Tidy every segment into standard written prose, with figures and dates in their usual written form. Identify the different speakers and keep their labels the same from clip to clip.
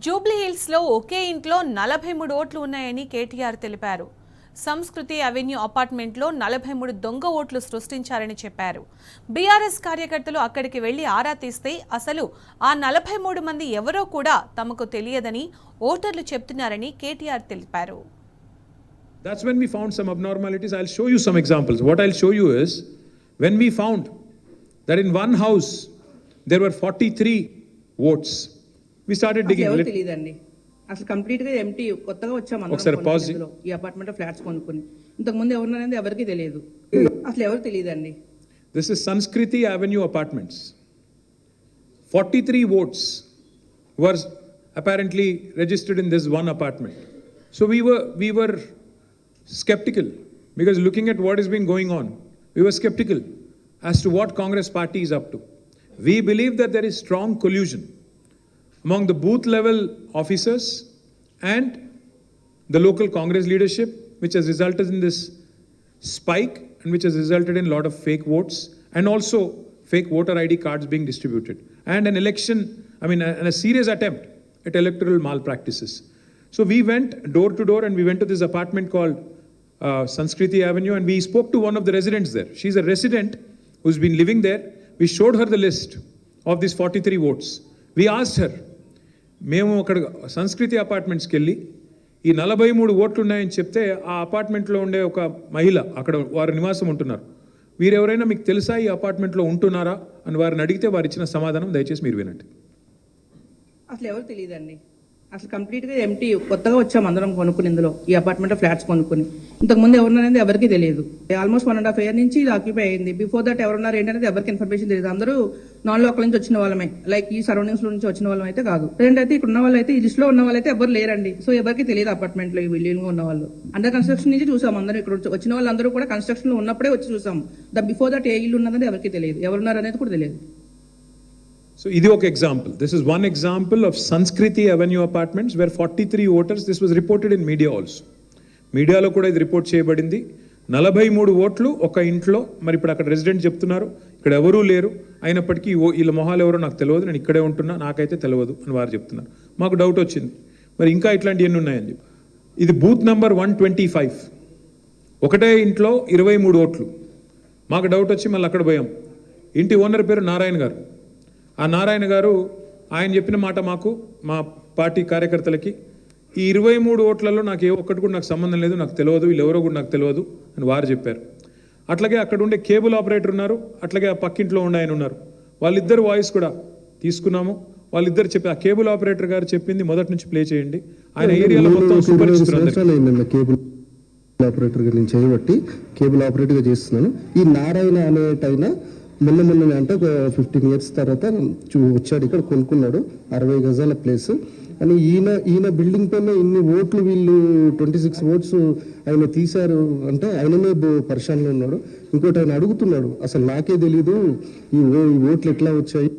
Speaker 1: Jubilee హిల్స్లో ఒకే ఇంట్లో 43 ఓట్లు ఉన్నాయని కేటీఆర్ తెలిపారు. సంస్కృతి అవెన్యూ అపార్ట్మెంట్లో 43 దొంగ ఓట్లు సృష్టించారని చెప్పారు. బీఆర్ఎస్ కార్యకర్తలు అక్కడికి వెళ్లి ఆరా తీస్తే అసలు ఆ 43 మంది ఎవరో కూడా తమకు తెలియదని ఓటర్లు చెప్తున్నారని కేటీఆర్ తెలిపారు.
Speaker 2: That's when we found some abnormalities. I'll show you some examples. What I'll show you is when we found that in one house there were 43 votes. We started digging.
Speaker 3: తెలియదండి అసలు కంప్లీట్ గా ఎంటీ కొత్తగా వచ్చాం అందరం ఈ apartment flats కొనుక్కొని ఇంతకు ముందు ఎవరున్నారనేది ఎవరికీ తెలియదు అసలు ఎవరు తెలియదండి.
Speaker 2: This is Sanskriti Avenue Apartments. 43 votes were apparently registered in this one apartment. So we were skeptical because looking at what has been going on, we were skeptical as to what Congress party is up to. We believe that there is strong collusion among the booth level officers and the local Congress leadership, which has resulted in this spike and which has resulted in a lot of fake votes and also fake voter ID cards being distributed and an election, and a serious attempt at electoral malpractices. So we went door to door and we went to this apartment called Sanskriti Avenue and we spoke to one of the residents there. She's a resident who's been living there. We showed her the list of these 43 votes. We asked her, మేము అక్కడ సంస్కృతి అపార్ట్మెంట్స్కి వెళ్ళి ఈ 43 ఓట్లు ఉన్నాయని చెప్తే ఆ అపార్ట్మెంట్లో ఉండే ఒక మహిళ అక్కడ వారి నివాసం ఉంటున్నారు, వీరెవరైనా మీకు తెలుసా ఈ అపార్ట్మెంట్లో ఉంటున్నారా అని వారిని అడిగితే వారు ఇచ్చిన సమాధానం దయచేసి మీరు వినండి.
Speaker 3: అసలు ఎవరు తెలియదండి అసలు కంప్లీట్ గా ఎంటీ కొత్తగా వచ్చాం అందరం కొనుక్కుని ఇందులో ఈ అపార్ట్మెంట్ ఫ్లాట్స్ కొనుక్కుని ఇంతకు ముందు ఎవరున్నారనేది ఎవరికీ తెలియదు. ఆల్మోస్ట్ 1.5 year నుంచి ఇది ఆక్యుపై అయింది. బిఫోర్ దట్ ఎవరున్నారు ఏంటనేది ఎవరికి ఇన్ఫర్మేషన్ తెలియదు. అందరూ నాన్ లోకల్ నుంచి వచ్చిన వాళ్ళమే, లైక్ ఈ సరౌండింగ్స్ నుంచి వచ్చిన వాళ్ళం అయితే కాదు. ప్రెసెంట్ అయితే ఇక్కడ ఉన్న వాళ్ళు అయితే ఈ లిస్ట్ లో ఉన్న వాళ్ళైతే ఎవరు లేరండి. సో ఎవరికి తెలియదు అపార్ట్మెంట్ లో ఈ బిల్డింగ్ ఉన్న వాళ్ళు. అండర్ కన్స్ట్రక్షన్ నుంచి చూసాం అందరూ, ఇక్కడ వచ్చిన వాళ్ళందరూ కూడా కన్స్ట్రక్షన్ లో ఉన్నప్పుడే వచ్చి చూసాం. బిఫోర్ దట్ ఏ ఇల్లు ఉన్నదని ఎవరికి తెలియదు, ఎవరున్నారు అనేది కూడా తెలియదు.
Speaker 2: So, ఇది ఒక example. This is one example of Sanskriti Avenue Apartments where 43 voters, this was reported in media also. మీడియాలో కూడా ఇది రిపోర్ట్ చేయబడింది. 43 ఓట్లు ఒక ఇంట్లో. మరి ఇప్పుడు అక్కడ రెసిడెంట్ చెప్తున్నారు ఇక్కడ ఎవరూ లేరు, అయినప్పటికీ వీళ్ళ మొహాలు ఎవరో నాకు తెలియదు, నేను ఇక్కడే ఉంటున్నా, నాకైతే తెలియదు అని వారు చెప్తున్నారు. మాకు డౌట్ వచ్చింది మరి ఇంకా ఇట్లాంటివన్నీ ఉన్నాయని చెప్పి. ఇది బూత్ నెంబర్ 125, ఒకటే ఇంట్లో 23 ఓట్లు. మాకు డౌట్ వచ్చి మళ్ళీ అక్కడ పోయాం. ఇంటి ఓనర్ పేరు నారాయణ గారు. ఆ నారాయణ గారు ఆయన చెప్పిన మాట మాకు, మా పార్టీ కార్యకర్తలకి, ఈ 23 ఓట్లలో నాకు ఏ ఒక్కటి కూడా నాకు సంబంధం లేదు, నాకు తెలియదు, వీళ్ళు ఎవరో కూడా నాకు తెలియదు అని వారు చెప్పారు. అట్లాగే అక్కడ ఉండే కేబుల్ ఆపరేటర్ ఉన్నారు, అట్లాగే ఆ పక్కింట్లో ఉండే ఆయన ఉన్నారు. వాళ్ళిద్దరు వాయిస్ కూడా తీసుకున్నాము. వాళ్ళిద్దరు చెప్పి ఆ కేబుల్ ఆపరేటర్ గారు చెప్పింది మొదటి నుంచి ప్లే చేయండి. ఆయన ఏరియాలో మొత్తం సుపరిచితులు.
Speaker 4: కేబుల్ ఆపరేటర్గా నేను చేయబట్టి కేబుల్ ఆపరేటర్గా చేస్తున్నాను. ఈ నారాయణ అనేటైనా మొన్న అంటే ఒక 15 years తర్వాత వచ్చాడు, ఇక్కడ కొనుక్కున్నాడు 60 గజాల ప్లేస్ అని. ఈయన బిల్డింగ్ పైన ఇన్ని ఓట్లు, వీళ్ళు 26 ఓట్స్ ఆయన తీశారు అంటే ఆయననే పరిశానలో ఉన్నాడు. ఇంకోటి ఆయన అడుగుతున్నాడు, అసలు నాకే తెలీదు ఈ ఓట్లు ఎట్లా వచ్చాయి.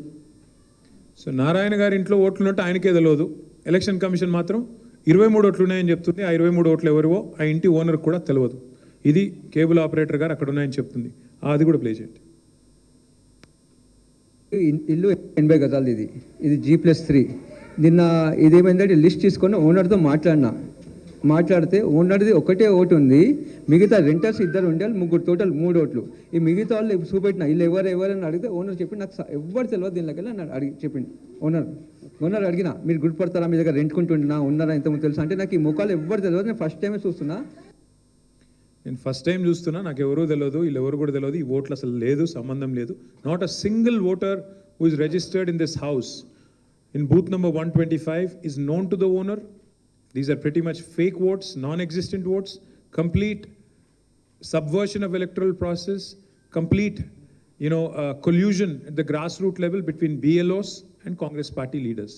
Speaker 2: సో నారాయణ గారి ఇంట్లో ఓట్లు ఉన్నట్టు ఆయనకే తెలియదు. ఎలక్షన్ కమిషన్ మాత్రం 23 ఓట్లు ఉన్నాయని చెప్తుంది. ఆ 23 ఓట్లు ఎవరివో ఆ ఇంటి ఓనర్ కూడా తెలియదు. ఇది కేబుల్ ఆపరేటర్ గారు అక్కడ ఉన్నాయని చెప్తుంది. అది కూడా ప్లే చేయండి.
Speaker 5: ఇల్లు 80 గజాలు, ఇది G+3. నిన్న ఇదేమైందంటే లిస్ట్ తీసుకొని ఓనర్తో మాట్లాడితే ఓనర్ది ఒకటే ఓటు ఉంది, మిగతా రెంటర్స్ 2 ఉండాలి, 3 టోటల్ 3 ఓట్లు. ఈ మిగతా వాళ్ళు చూపెట్టిన వీళ్ళు ఎవరని అడిగితే ఓనర్ చెప్పి నాకు ఎవరు తెలియదు దీనిలోకి వెళ్ళి అడిగి చెప్పింది. ఓనర్ అడిగిన మీరు గుర్తుపడతారా, మీ దగ్గర రెంట్కుంటుంటున్నా ఉన్నారా ఇంతకుముందు తెలుసా అంటే నాకు ఈ ముఖాలు ఎవరు తెలియదు, నేను ఫస్ట్ టైమే చూస్తున్నా.
Speaker 2: నేను ఫస్ట్ టైం చూస్తున్నా, నాకు ఎవరూ తెలియదు, వీళ్ళు ఎవరు కూడా తెలియదు, ఈ ఓట్లు అసలు లేదు, సంబంధం లేదు. Not a single voter who is registered in this house in booth number 125 is known to the owner. These are pretty much fake votes, non-existent votes, complete subversion of electoral process, complete collusion at the grassroots level between BLOs and Congress party leaders.